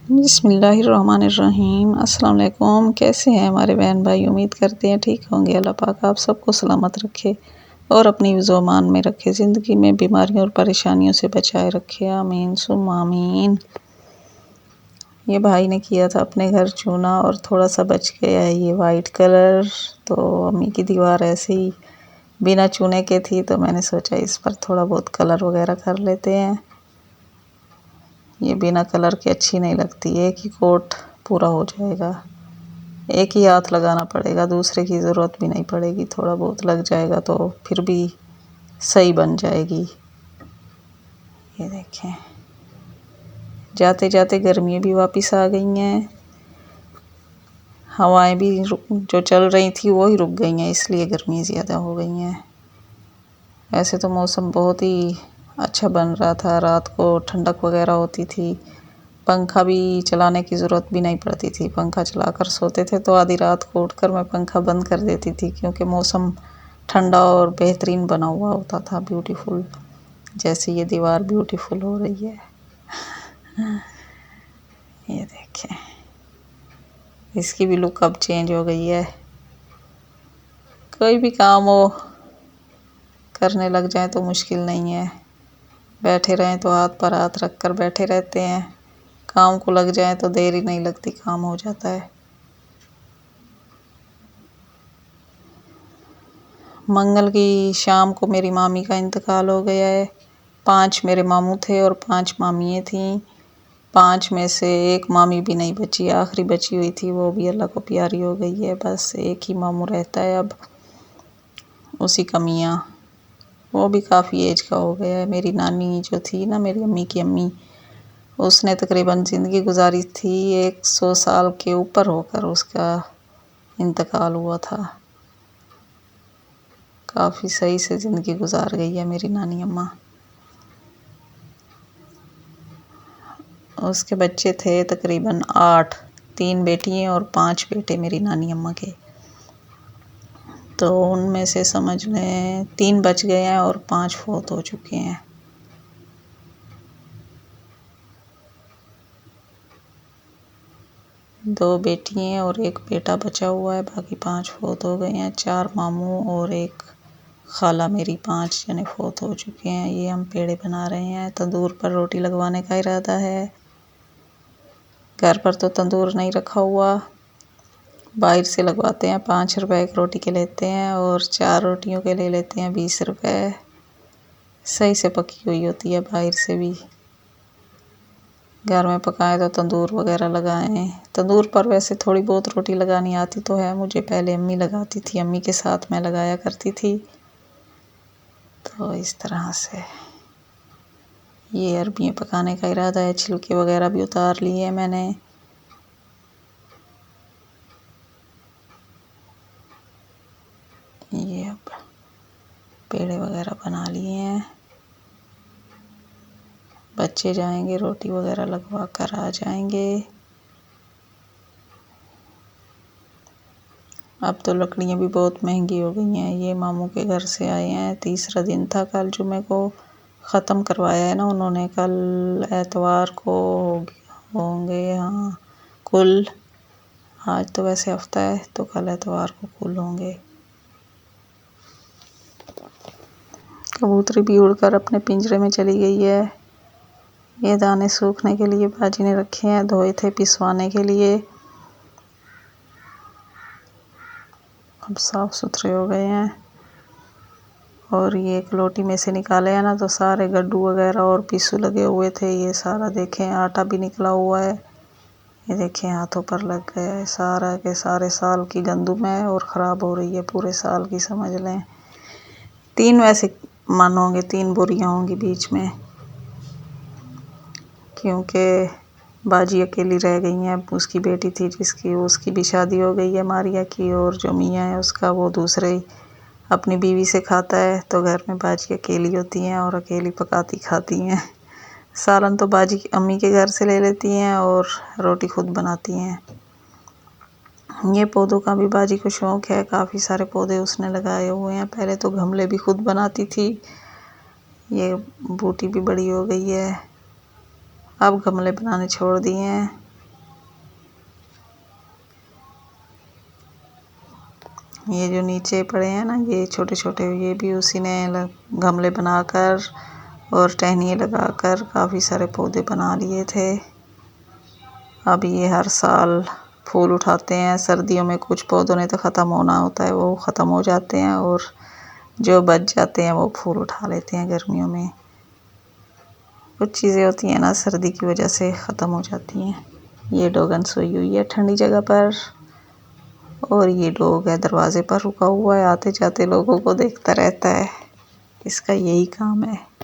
बिस्मिल्लाहिर्रहमानिर्रहीम। अस्सलाम वालेकुम। कैसे हैं हमारे बहन भाई? उम्मीद करते हैं ठीक होंगे। अल्लाह पाक आप सबको सलामत रखे और अपनी ज़ुबान में रखे, ज़िंदगी में बीमारियों और परेशानियों से बचाए रखे। आमीन सुम आमीन। ये भाई ने किया था अपने घर चूना और थोड़ा सा बच गया है ये वाइट कलर। तो अम्मी की दीवार ऐसे ही बिना चूने के थी, तो मैंने सोचा इस पर थोड़ा बहुत कलर वगैरह कर लेते हैं। ये बिना कलर के अच्छी नहीं लगती, एक ही कोट पूरा हो जाएगा। एक ही हाथ लगाना पड़ेगा, दूसरे की ज़रूरत भी नहीं पड़ेगी। थोड़ा बहुत लग जाएगा तो फिर भी सही बन जाएगी। ये देखें, जाते जाते गर्मियाँ भी वापस आ गई हैं। हवाएं भी जो चल रही थी वो ही रुक गई हैं, इसलिए गर्मी ज़्यादा हो गई हैं। ऐसे तो मौसम बहुत ही अच्छा बन रहा था, रात को ठंडक वगैरह होती थी, पंखा भी चलाने की ज़रूरत भी नहीं पड़ती थी। पंखा चलाकर सोते थे तो आधी रात को उठकर मैं पंखा बंद कर देती थी, क्योंकि मौसम ठंडा और बेहतरीन बना हुआ होता था, ब्यूटीफुल। जैसे ये दीवार ब्यूटीफुल हो रही है। ये देखें, इसकी भी लुक अब चेंज हो गई है। कोई भी काम हो करने लग जाए तो मुश्किल नहीं है। बैठे रहें तो हाथ पर हाथ रख कर बैठे रहते हैं, काम को लग जाए तो देर ही नहीं लगती, काम हो जाता है। मंगल की शाम को मेरी मामी का इंतकाल हो गया है। 5 मेरे मामू थे और 5 मामियाँ थीं। 5 में से एक मामी भी नहीं बची, आखिरी बची हुई थी, वो भी अल्लाह को प्यारी हो गई है। बस एक ही मामू रहता है अब, उसी का मियाँ, वो भी काफ़ी एज का हो गया है। मेरी नानी जो थी ना, मेरी अम्मी की अम्मी, उसने तकरीबन ज़िंदगी गुजारी थी 100 साल के ऊपर होकर उसका इंतकाल हुआ था। काफ़ी सही से ज़िंदगी गुजार गई है मेरी नानी अम्मा। उसके बच्चे थे तकरीबन 8, 3 बेटियाँ और 5 बेटे मेरी नानी अम्मा के। तो उनमें से समझ लें 3 बच गए हैं और 5 फौत हो चुके हैं। दो बेटियाँ और एक बेटा बचा हुआ है, बाकी 5 फौत हो गए हैं। 4 मामू और एक खाला मेरी, 5 जने फौत हो चुके हैं। ये हम पेड़े बना रहे हैं, तंदूर पर रोटी लगवाने का इरादा है। घर पर तो तंदूर नहीं रखा हुआ, बाहर से लगवाते हैं। 5 रुपए एक रोटी के लेते हैं और 4 रोटियों के ले लेते हैं 20 रुपए। सही से पकी हुई होती है बाहर से भी। घर में पकाएं तो तंदूर वगैरह लगाएं। तंदूर पर वैसे थोड़ी बहुत रोटी लगानी आती तो है मुझे, पहले अम्मी लगाती थी, अम्मी के साथ मैं लगाया करती थी। तो इस तरह से ये अरबियाँ पकाने का इरादा है। छिलके वगैरह भी उतार लिए हैं मैंने। ये अब पेड़े वगैरह बना लिए हैं। बच्चे जाएंगे, रोटी वगैरह लगवा कर आ जाएंगे। अब तो लकड़ियाँ भी बहुत महंगी हो गई हैं। ये मामू के घर से आए हैं, तीसरा दिन था, कल जुमे को ख़त्म करवाया है ना उन्होंने। कल एतवार को होंगे, हाँ कुल। आज तो वैसे हफ्ता है, तो कल एतवार को कुल होंगे। कबूतरी भी उड़कर अपने पिंजरे में चली गई है। ये दाने सूखने के लिए बाजी ने रखे हैं, धोए थे पिसवाने के लिए। अब साफ़ सुथरे हो गए हैं। और ये एक लोटी में से निकाले हैं ना, तो सारे गड्ढू वगैरह और पिस्सू लगे हुए थे। ये सारा देखें, आटा भी निकला हुआ है। ये देखें, हाथों पर लग गया है। सारा के सारे साल की गंदुम है और ख़राब हो रही है, पूरे साल की समझ लें। 3 वैसे मन होंगे, 3 बोरियाँ होंगी बीच में, क्योंकि बाजी अकेली रह गई हैं। उसकी बेटी थी जिसकी, उसकी भी शादी हो गई है मारिया की, और जो मियाँ है उसका, वो दूसरे अपनी बीवी से खाता है। तो घर में बाजी अकेली होती हैं और अकेली पकाती खाती हैं। सालन तो बाजी अम्मी के घर से ले लेती हैं और रोटी खुद बनाती हैं। ये पौधों का भी बाजी को शौक़ है, काफ़ी सारे पौधे उसने लगाए हुए हैं। पहले तो गमले भी खुद बनाती थी। ये बूटी भी बड़ी हो गई है, अब गमले बनाने छोड़ दिए हैं। ये जो नीचे पड़े हैं ना, ये छोटे छोटे, ये भी उसी ने गमले बनाकर और टहनियाँ लगाकर काफ़ी सारे पौधे बना लिए थे। अब ये हर साल फूल उठाते हैं। सर्दियों में कुछ पौधों ने तो ख़त्म होना होता है, वो ख़त्म हो जाते हैं, और जो बच जाते हैं वो फूल उठा लेते हैं गर्मियों में। कुछ चीज़ें होती हैं ना, सर्दी की वजह से ख़त्म हो जाती हैं। ये डोगन सोई हुई है ठंडी जगह पर, और ये डॉग है दरवाजे पर रुका हुआ है, आते जाते लोगों को देखता रहता है। इसका यही काम है।